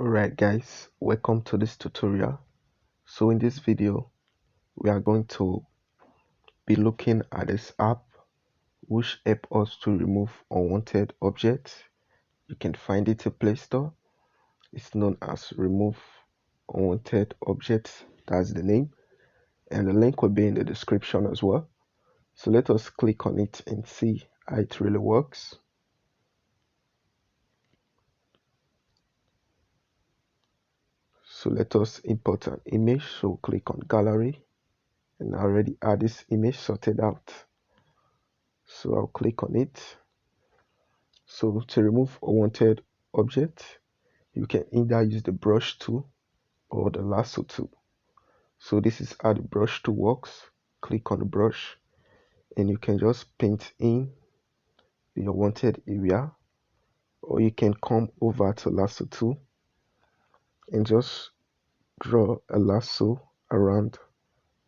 Alright guys, welcome to this tutorial. So in this video we are going to be looking at this app which help us to remove unwanted objects. You can find it in Play Store. It's known as Remove Unwanted Objects. That's the name, and the link will be in the description as well. So let us click on it and see how it really works. So let us import an image. So click on gallery, and I already had this image sorted out. So I'll click on it. So to remove unwanted object, you can either use the brush tool or the lasso tool. So this is how the brush tool works. Click on the brush and you can just paint in the unwanted area, or you can come over to lasso tool and just draw a lasso around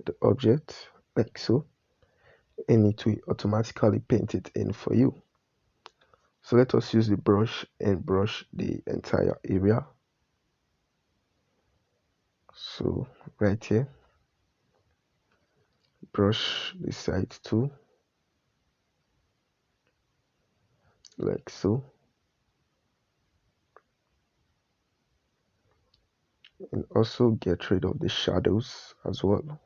the object like so, and it will automatically paint it in for you. So let us use the brush and brush the entire area. So right here, brush the side too, like so, and also get rid of the shadows as well.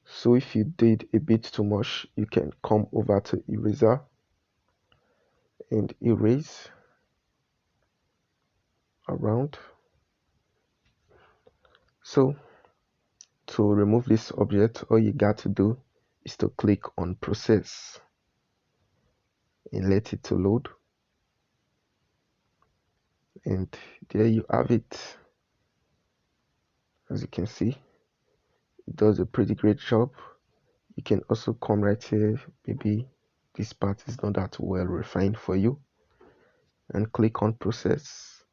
So if you did a bit too much, you can come over to eraser and erase around. So to remove this object, all you got to do is to click on process and let it to load, and there you have it. As you can see, it does a pretty great job. You can also come right here, maybe this part is not that well refined for you, and click on process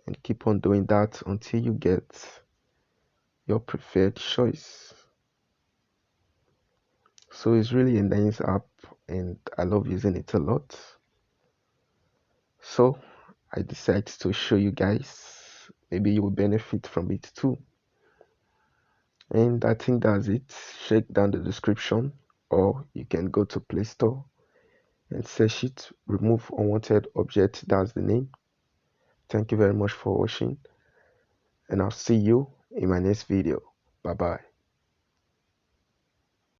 and keep on doing that until you get your preferred choice. So it's really a nice app and I love using it a lot. So I decided to show you guys, maybe you will benefit from it too. And I think that's it. Check down the description, or you can go to Play Store and search it, Remove Unwanted Object. That's the name. Thank you very much for watching, and I'll see you in my next video. Bye bye.